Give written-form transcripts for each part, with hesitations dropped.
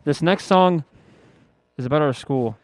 This next song is about our school.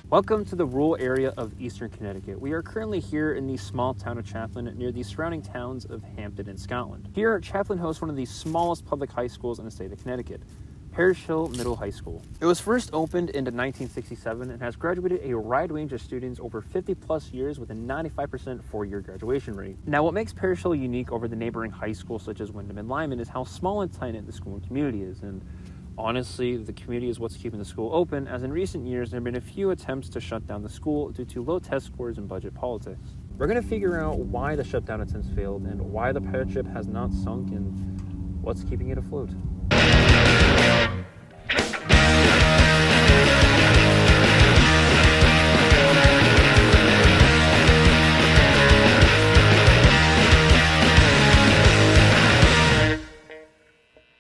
Welcome to the rural area of Eastern Connecticut. We are currently here in the small town of Chaplin near the surrounding towns of Hampton and Scotland. Here, Chaplin hosts one of the smallest public high schools in the state of Connecticut, Parish Middle High School. It was first opened in 1967 and has graduated a wide range of students over 50 plus years with a 95% four-year graduation rate. Now, what makes Parish unique over the neighboring high schools such as Wyndham and Lyman is how small and tight-knit the school and community is. And honestly, the community is what's keeping the school open, as in recent years there have been a few attempts to shut down the school due to low test scores and budget politics. We're going to figure out why the shutdown attempts failed and why the pirate ship has not sunk and what's keeping it afloat.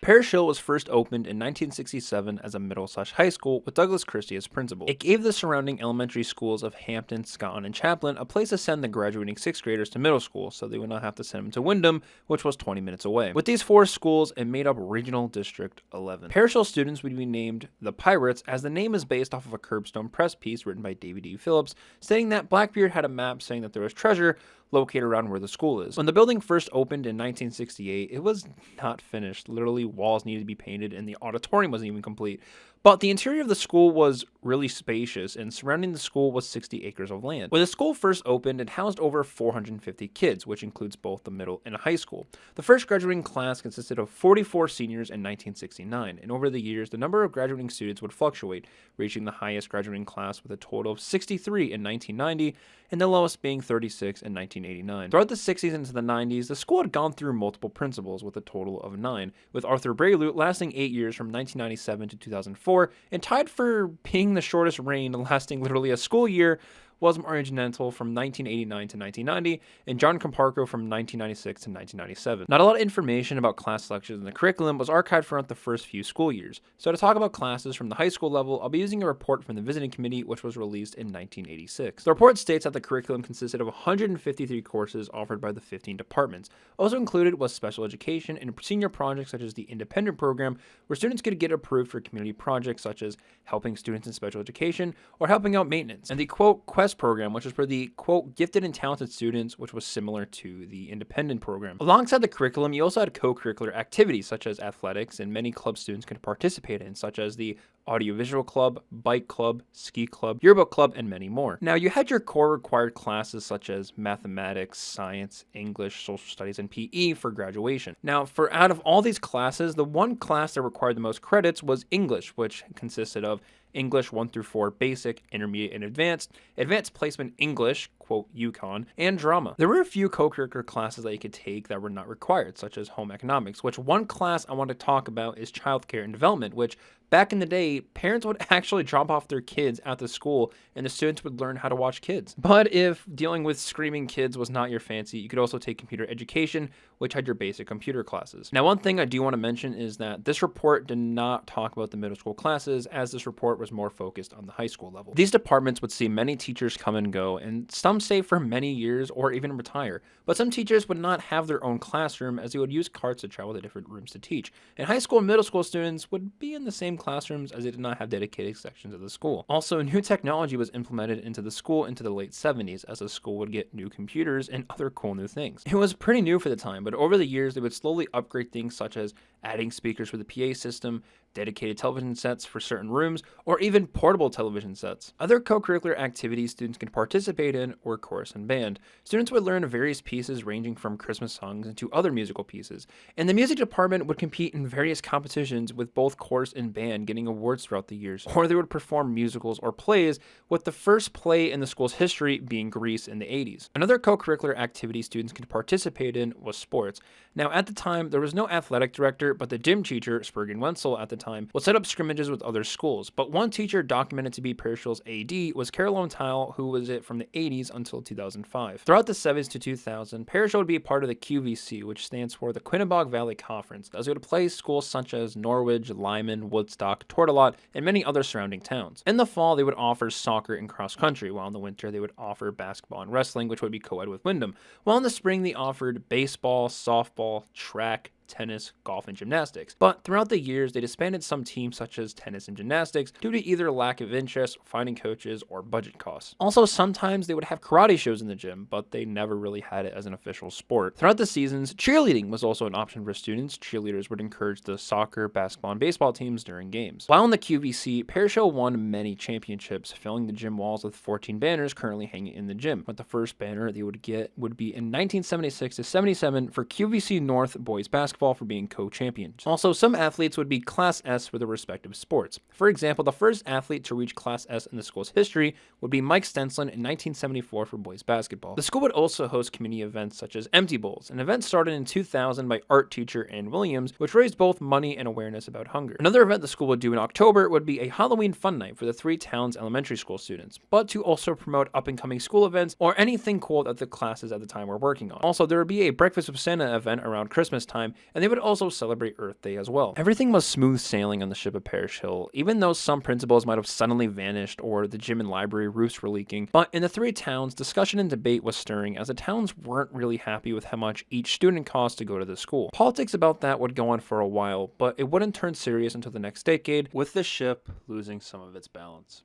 Parish Hill was first opened in 1967 as a middle/high school with Douglas Christie as principal. It gave the surrounding elementary schools of Hampton, Scotland, and Chaplin a place to send the graduating 6th graders to middle school so they would not have to send them to Wyndham, which was 20 minutes away. With these 4 schools, it made up Regional District 11. Parish Hill students would be named the Pirates, as the name is based off of a Capstone press piece written by David E. Phillips, stating that Blackbeard had a map saying that there was treasure located around where the school is. When the building first opened in 1968, it was not finished. Literally, walls needed to be painted and the auditorium wasn't even complete. But the interior of the school was really spacious, and surrounding the school was 60 acres of land. When the school first opened, it housed over 450 kids, which includes both the middle and high school. The first graduating class consisted of 44 seniors in 1969, and over the years, the number of graduating students would fluctuate, reaching the highest graduating class with a total of 63 in 1990, and the lowest being 36 in 1989. Throughout the 60s into the 90s, the school had gone through multiple principals with a total of 9, with Arthur Brayloot lasting 8 years from 1997 to 2004, and tied for being the shortest reign, lasting literally a school year, was Mario Genental from 1989 to 1990, and John Comparco from 1996 to 1997. Not a lot of information about class selections in the curriculum was archived throughout the first few school years, so to talk about classes from the high school level, I'll be using a report from the Visiting Committee, which was released in 1986. The report states that the curriculum consisted of 153 courses offered by the 15 departments. Also included was special education and senior projects such as the independent program, where students could get approved for community projects such as helping students in special education or helping out maintenance, and the quote Quest program, which was for the quote gifted and talented students, which was similar to the independent program. Alongside the curriculum, you also had co-curricular activities such as athletics, and many club students could participate in, such as the audiovisual club, bike club, ski club, yearbook club, and many more. Now, you had your core required classes such as mathematics, science, English, social studies, and PE for graduation. Now, for out of all these classes, the one class that required the most credits was English, which consisted of English 1 through 4 basic, intermediate, and advanced placement English, quote UConn, and drama. There were a few co-curricular classes that you could take that were not required, such as home economics, which one class I want to talk about is childcare and development, which back in the day, parents would actually drop off their kids at the school and the students would learn how to watch kids. But if dealing with screaming kids was not your fancy, you could also take computer education, which had your basic computer classes. Now, one thing I do want to mention is that this report did not talk about the middle school classes, as this report was more focused on the high school level. These departments would see many teachers come and go, and some stay for many years or even retire. But some teachers would not have their own classroom, as they would use carts to travel to different rooms to teach. And high school and middle school students would be in the same classrooms, as they did not have dedicated sections of the school. Also, new technology was implemented into the school into the late 70s, as the school would get new computers and other cool new things. It was pretty new for the time, but over the years, they would slowly upgrade things such as adding speakers for the PA system, dedicated television sets for certain rooms, or even portable television sets. Other co-curricular activities students can participate in were chorus and band. Students would learn various pieces ranging from Christmas songs into other musical pieces, and the music department would compete in various competitions with both chorus and band getting awards throughout the years, or they would perform musicals or plays, with the first play in the school's history being Grease in the 80s. Another co-curricular activity students could participate in was sports. Now, at the time, there was no athletic director, but the gym teacher, Spurgeon Wenzel, at the time, would set up scrimmages with other schools, but one teacher documented to be Parish Hill's AD was Caroline Tile, who was it from the 80s until 2005. Throughout the 70s to 2000, Parish Hill would be a part of the QVC, which stands for the Quinebaug Valley Conference, as it would play schools such as Norwich, Lyman, Woodstock, Tortolot, and many other surrounding towns. In the fall, they would offer soccer and cross country, while in the winter they would offer basketball and wrestling, which would be co-ed with Wyndham, while in the spring they offered baseball, softball, track, tennis, golf, and gymnastics. But throughout the years, they disbanded some teams such as tennis and gymnastics due to either lack of interest, finding coaches, or budget costs. Also, sometimes they would have karate shows in the gym, but they never really had it as an official sport. Throughout the seasons, cheerleading was also an option for students. Cheerleaders would encourage the soccer, basketball, and baseball teams during games. While in the QVC, Parish Hill won many championships, filling the gym walls with 14 banners currently hanging in the gym. But the first banner they would get would be in 1976 to 77 for QVC North boys basketball for being co-champions. Also, some athletes would be Class S for their respective sports. For example, the first athlete to reach Class S in the school's history would be Mike Stenslin in 1974 for boys basketball. The school would also host community events such as Empty Bowls, an event started in 2000 by art teacher Ann Williams, which raised both money and awareness about hunger. Another event the school would do in October would be a Halloween fun night for the three towns' elementary school students, but to also promote up-and-coming school events or anything cool that the classes at the time were working on. Also, there would be a Breakfast with Santa event around Christmas time, and they would also celebrate Earth Day as well. Everything was smooth sailing on the ship of Parish Hill, even though some principals might have suddenly vanished or the gym and library roofs were leaking. But in the three towns, discussion and debate was stirring as the towns weren't really happy with how much each student cost to go to the school. Politics about that would go on for a while, but it wouldn't turn serious until the next decade, with the ship losing some of its balance.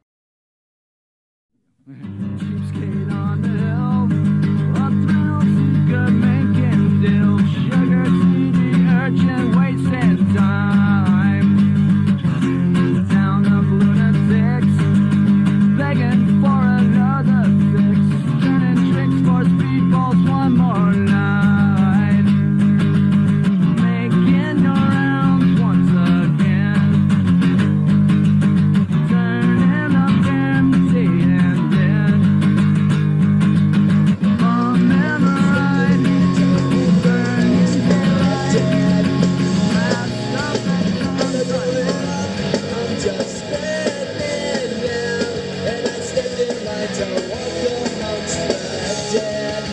Wasting time. Town of lunatics begging for another fix, turning tricks for speedballs one more night, making your rounds once again, turning up empty and dead. On the ride, burning daylight. I'm just spinning down, and I stepped in line to walk amongst the dead.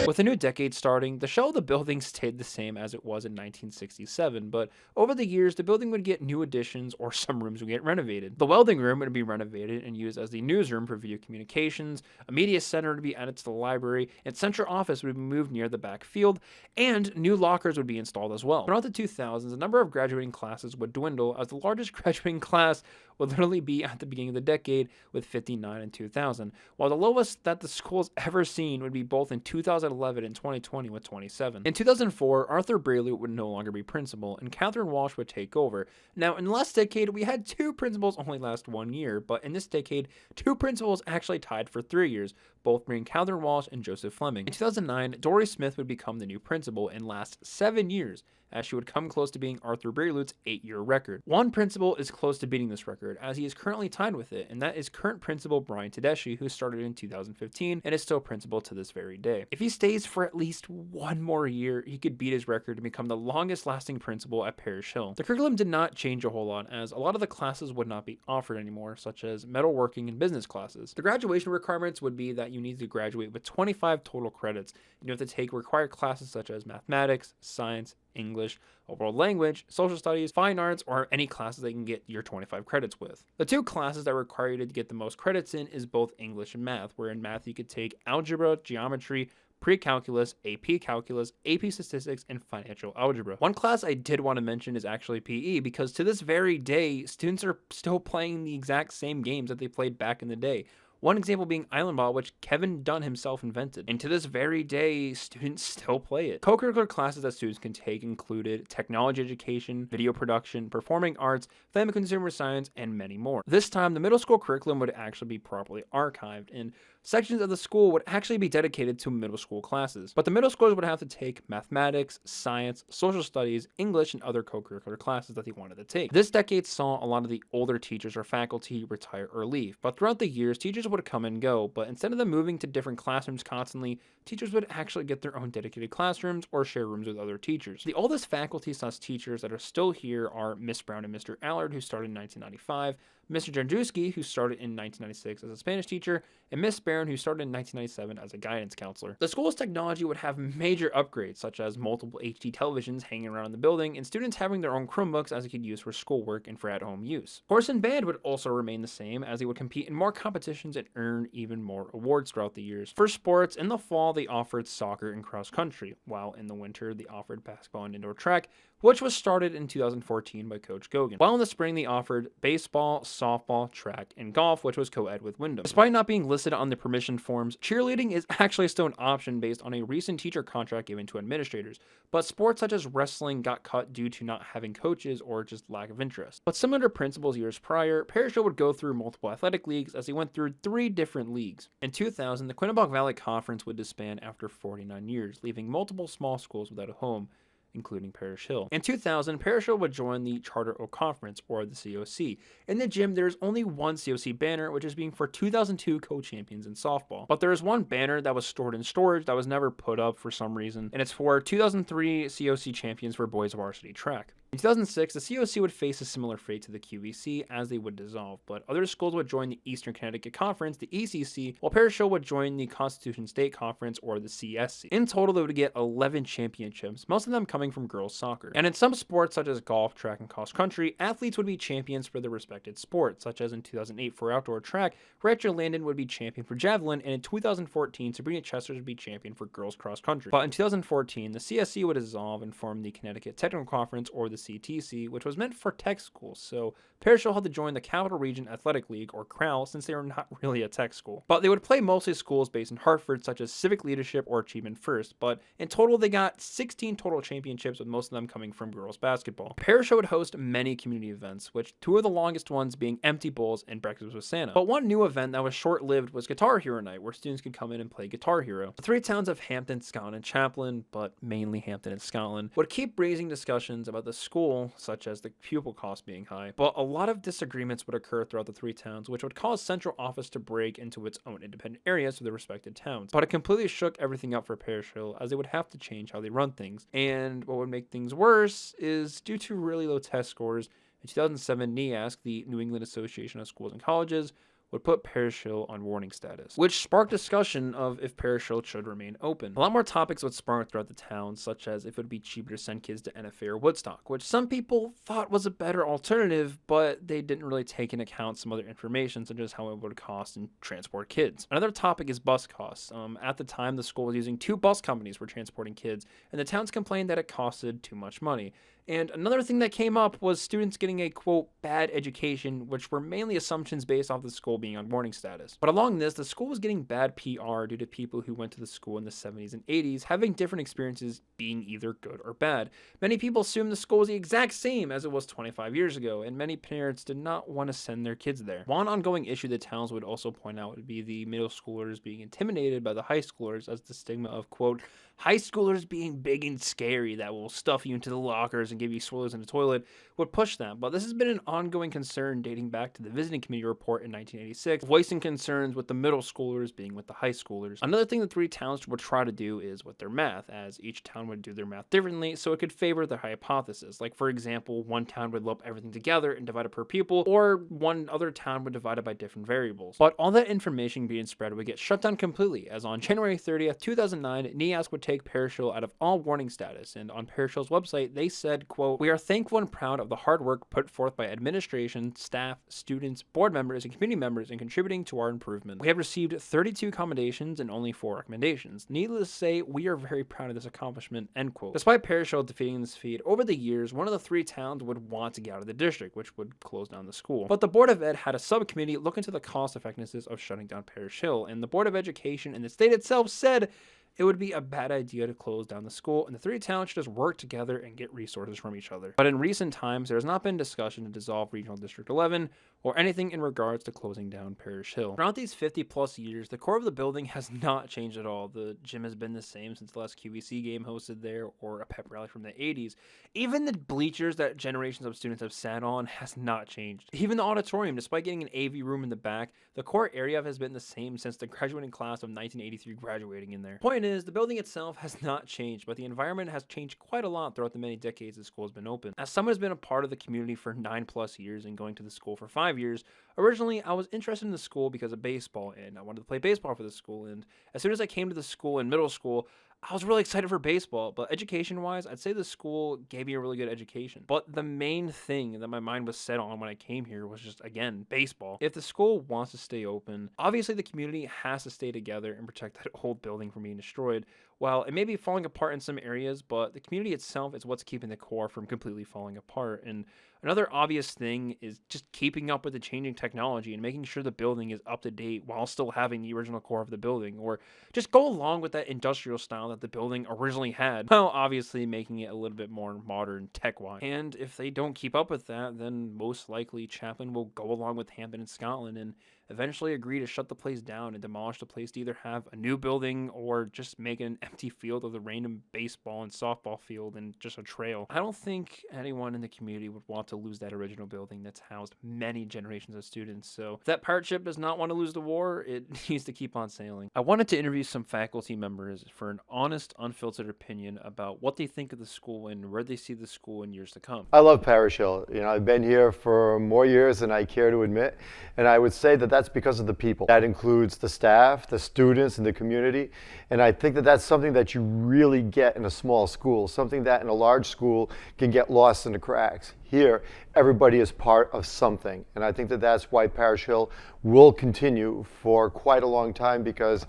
With a new decade starting, the shell of the building stayed the same as it was in 1967, but over the years, the building would get new additions or some rooms would get renovated. The welding room would be renovated and used as the newsroom for video communications, a media center would be added to the library, and central office would be moved near the back field, and new lockers would be installed as well. Throughout the 2000s, the number of graduating classes would dwindle as the largest graduating class would literally be at the beginning of the decade with 59 in 2000, while the lowest that the school's ever seen would be both in 2011 and 2020 with 27. In 2004, Arthur Braley would no longer be principal, and Catherine Walsh would take over. Now, in the last decade, we had two principals only last 1 year, but in this decade, two principals actually tied for 3 years, both being Catherine Walsh and Joseph Fleming. In 2009, Dory Smith would become the new principal and last 7 years, as she would come close to being Arthur Braley's 8-year record. One principal is close to beating this record, as he is currently tied with it, and that is current principal Brian Tedeschi, who started in 2015 and is still principal to this very day. If he stays for at least 1 more year, he could beat his record and become the longest lasting principal at Parish Hill. The curriculum did not change a whole lot, as a lot of the classes would not be offered anymore, such as metalworking and business classes. The graduation requirements would be that you need to graduate with 25 total credits, and you have to take required classes such as mathematics, science, English, a world language, social studies, fine arts, or any classes that you can get your 25 credits with. The two classes that require you to get the most credits in is both English and math, where in math you could take algebra, geometry, pre-calculus, AP calculus, AP statistics, and financial algebra. One class I did want to mention is actually PE, because to this very day, students are still playing the exact same games that they played back in the day. One example being Island Ball, which Kevin Dunn himself invented. And to this very day, students still play it. Co-curricular classes that students can take included technology education, video production, performing arts, family consumer science, and many more. This time, the middle school curriculum would actually be properly archived, and sections of the school would actually be dedicated to middle school classes. But the middle schoolers would have to take mathematics, science, social studies, English, and other co-curricular classes that they wanted to take. This decade saw a lot of the older teachers or faculty retire or leave, but throughout the years, teachers would come and go, but instead of them moving to different classrooms constantly, teachers would actually get their own dedicated classrooms or share rooms with other teachers. The oldest faculty/teachers that are still here are Miss Brown and Mr. Allard, who started in 1995, Mr. Jandruski, who started in 1996 as a Spanish teacher, and Miss Barron, who started in 1997 as a guidance counselor. The school's technology would have major upgrades, such as multiple HD televisions hanging around the building, and students having their own Chromebooks as they could use for schoolwork and for at-home use. Horse and band would also remain the same, as they would compete in more competitions and earn even more awards throughout the years. For sports, in the fall they offered soccer and cross country, while in the winter they offered basketball and indoor track, which was started in 2014 by Coach Gogan. While in the spring they offered baseball, softball, track, and golf, which was co-ed with Wyndham. Despite not being listed on the permission forms, cheerleading is actually still an option based on a recent teacher contract given to administrators, but sports such as wrestling got cut due to not having coaches or just lack of interest. But similar to principals years prior, Parish would go through multiple athletic leagues as he went through 3 different leagues. In 2000, the Quinebaug Valley Conference would disband after 49 years, leaving multiple small schools without a home, including Parish Hill. In 2000, Parish Hill would join the Charter Oak Conference, or the COC. In the gym, there is only one COC banner, which is being for 2002 co-champions in softball. But there is one banner that was stored in storage that was never put up for some reason, and it's for 2003 COC champions for boys varsity track. In 2006, the COC would face a similar fate to the QVC as they would dissolve, but other schools would join the Eastern Connecticut Conference, the ECC, while Parish Hill would join the Constitution State Conference, or the CSC. In total, they would get 11 championships, most of them coming from girls soccer. And in some sports such as golf, track, and cross country, athletes would be champions for their respected sport, such as in 2008 for outdoor track, Rachel Landon would be champion for javelin, and in 2014, Sabrina Chester would be champion for girls cross country. But in 2014, the CSC would dissolve and form the Connecticut Technical Conference, or the CTC, which was meant for tech schools, so Parish Hill had to join the Capital Region Athletic League, or CRAL, since they were not really a tech school. But they would play mostly schools based in Hartford, such as Civic Leadership or Achievement First, but in total they got 16 total championships, with most of them coming from girls basketball. Parish Hill would host many community events, which 2 of the longest ones being Empty Bowls and Breakfast with Santa. But one new event that was short-lived was Guitar Hero Night, where students could come in and play Guitar Hero. The 3 towns of Hampton, Scotland, and Chaplin, but mainly Hampton and Scotland, would keep raising discussions about the school, such as the pupil cost being high, but a lot of disagreements would occur throughout the 3 towns, which would cause central office to break into its own independent areas for the respected towns. But it completely shook everything up for Parish Hill, as they would have to change how they run things. And what would make things worse is, due to really low test scores, in 2007, NEASC, the New England Association of Schools and Colleges, would put Parish Hill on warning status, which sparked discussion of if Parish Hill should remain open. A lot more topics would spark throughout the town, such as if it would be cheaper to send kids to NFA or Woodstock, which some people thought was a better alternative, but they didn't really take into account some other information, such as how it would cost and transport kids. Another topic is bus costs. At the time, the school was using 2 bus companies for transporting kids, and the towns complained that it costed too much money. And another thing that came up was students getting a, quote, bad education, which were mainly assumptions based off the school being on warning status. But along this, the school was getting bad PR due to people who went to the school in the 70s and 80s having different experiences being either good or bad. Many people assumed the school was the exact same as it was 25 years ago, and many parents did not want to send their kids there. One ongoing issue the towns would also point out would be the middle schoolers being intimidated by the high schoolers, as the stigma of, quote, high schoolers being big and scary that will stuff you into the lockers and give you swirls in the toilet would push them. But this has been an ongoing concern dating back to the visiting committee report in 1986, voicing concerns with the middle schoolers being with the high schoolers. Another thing the 3 towns would try to do is with their math, as each town would do their math differently so it could favor their hypothesis. Like, for example, one town would lump everything together and divide it per pupil, or one other town would divide it by different variables. But all that information being spread would get shut down completely, as on January 30th, 2009, NEASC would take Parish Hill out of all warning status, and on Parish Hill's website, they said, quote, "We are thankful and proud of the hard work put forth by administration, staff, students, board members, and community members in contributing to our improvement. We have received 32 commendations and only 4 recommendations. Needless to say, we are very proud of this accomplishment," end quote. Despite Parish Hill defeating this feat, over the years, one of the 3 towns would want to get out of the district, which would close down the school. But the Board of Ed had a subcommittee look into the cost effectiveness of shutting down Parish Hill, and the Board of Education and the state itself said it would be a bad idea to close down the school, and the 3 towns should just work together and get resources from each other. But in recent times, there has not been discussion to dissolve Regional District 11 or anything in regards to closing down Parish Hill. Throughout these 50 plus years, the core of the building has not changed at all. The gym has been the same since the last QVC game hosted there, or a pep rally from the 80s. Even the bleachers that generations of students have sat on has not changed. Even the auditorium, despite getting an AV room in the back, the core area has been the same since the graduating class of 1983 graduating in there. Point is, the building itself has not changed, but the environment has changed quite a lot throughout the many decades the school has been open. As someone who's been a part of the community for 9+ years and going to the school for 5 years, originally I was interested in the school because of baseball, and I wanted to play baseball for the school, and as soon as I came to the school in middle school, I was really excited for baseball, but education-wise, I'd say the school gave me a really good education. But the main thing that my mind was set on when I came here was just, again, baseball. If the school wants to stay open, obviously the community has to stay together and protect that old building from being destroyed. While it may be falling apart in some areas, but the community itself is what's keeping the core from completely falling apart. And another obvious thing is just keeping up with the changing technology and making sure the building is up to date while still having the original core of the building, or just go along with that industrial style that the building originally had, while obviously making it a little bit more modern tech-wise. And if they don't keep up with that, then most likely Chaplin will go along with Hampton and Scotland and eventually agree to shut the place down and demolish the place to either have a new building or just make an empty field of the random baseball and softball field and just a trail. I don't think anyone in the community would want to lose that original building that's housed many generations of students. So if that pirate ship does not want to lose the war, it needs to keep on sailing. I wanted to interview some faculty members for an honest, unfiltered opinion about what they think of the school and where they see the school in years to come. I love Parish Hill. I've been here for more years than I care to admit, and I would say that that's because of the people. That includes the staff, the students, and the community, and I think that that's something that you really get in a small school, something that in a large school can get lost in the cracks. Here, everybody is part of something, and I think that that's why Parish Hill will continue for quite a long time, because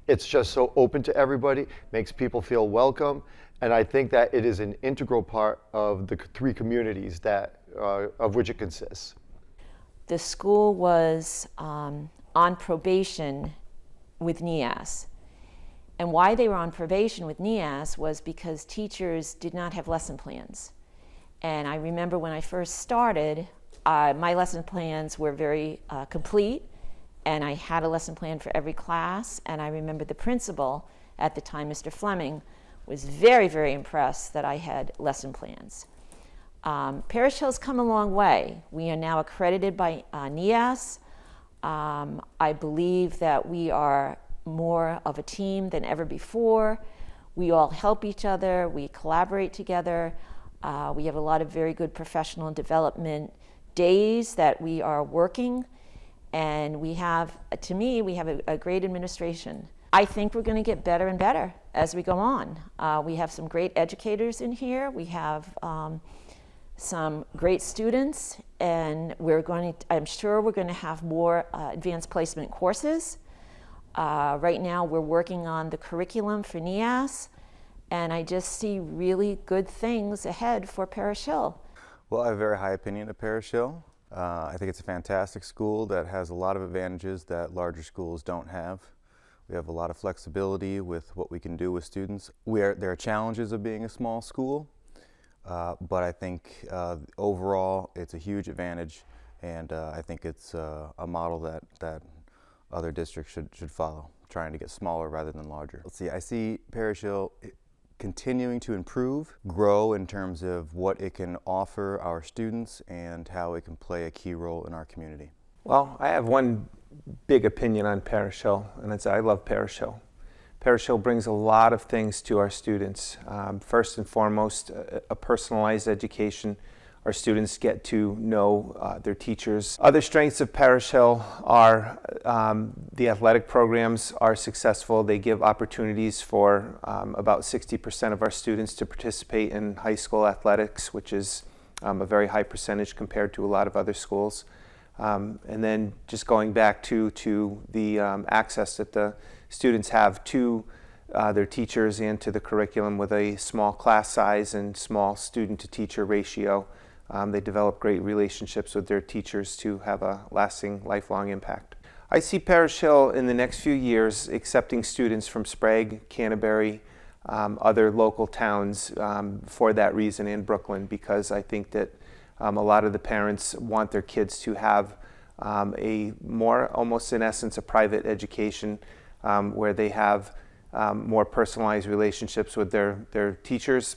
it's just so open to everybody, makes people feel welcome, and I think that it is an integral part of the 3 communities that of which it consists. The school was on probation with NEAS. And why they were on probation with NEAS was because teachers did not have lesson plans. And I remember when I first started, my lesson plans were very complete, and I had a lesson plan for every class. And I remember the principal at the time, Mr. Fleming, was very, very impressed that I had lesson plans. Parish Hill's come a long way. We are now accredited by NEAS. I believe that we are more of a team than ever before. We all help each other. We collaborate together. We have a lot of very good professional development days that we are working. And we have, to me, we have a great administration. I think we're going to get better and better as we go on. We have some great educators in here. We have some great students, and I'm sure we're going to have more advanced placement courses. Right now we're working on the curriculum for NEAS, and I just see really good things ahead for Parish Hill. Well, I have a very high opinion of Parish Hill. I think it's a fantastic school that has a lot of advantages that larger schools don't have. We have a lot of flexibility with what we can do with students. There are challenges of being a small school, but I think overall it's a huge advantage, and I think it's a model that other districts should follow, trying to get smaller rather than larger. Let's see, I see Parish Hill continuing to improve, grow in terms of what it can offer our students and how it can play a key role in our community. Well, I have one big opinion on Parish Hill, and it's I love Parish Hill. Parish Hill brings a lot of things to our students. First and foremost, a personalized education. Our students get to know their teachers. Other strengths of Parish Hill are the athletic programs are successful. They give opportunities for about 60% of our students to participate in high school athletics, which is a very high percentage compared to a lot of other schools. And then just going back to the access that the students have to their teachers and to the curriculum with a small class size and small student-to-teacher ratio. They develop great relationships with their teachers to have a lasting, lifelong impact. I see Parish Hill in the next few years accepting students from Sprague, Canterbury, other local towns for that reason in Brooklyn, because I think that a lot of the parents want their kids to have a more, almost in essence, a private education where they have more personalized relationships with their teachers,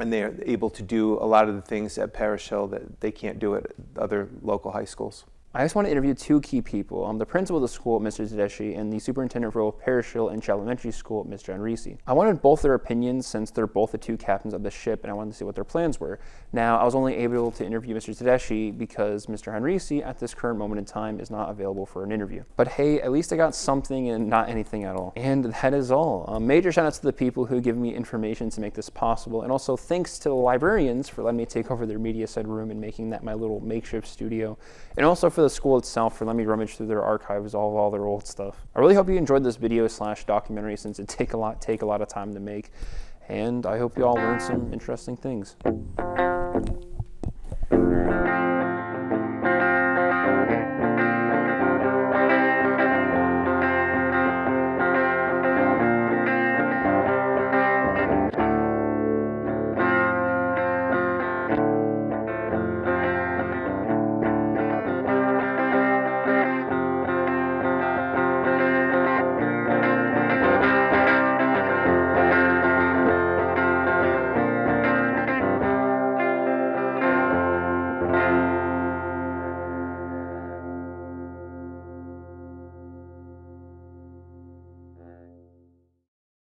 and they're able to do a lot of the things at Parish Hill that they can't do at other local high schools. I just want to interview two key people, the principal of the school, Mr. Tedeschi, and the superintendent for both Parish Hill and Chapel Elementary School, Mr. Henrici. I wanted both their opinions since they're both the two captains of the ship, and I wanted to see what their plans were. Now, I was only able to interview Mr. Tedeschi because Mr. Henrici, at this current moment in time, is not available for an interview. But hey, at least I got something and not anything at all. And that is all. Major shout outs to the people who give me information to make this possible, and also thanks to the librarians for letting me take over their media center room and making that my little makeshift studio, and also for the school itself for letting me rummage through their archives, all their old stuff. I really hope you enjoyed this video / documentary since it take a lot of time to make, and I hope you all learned some interesting things.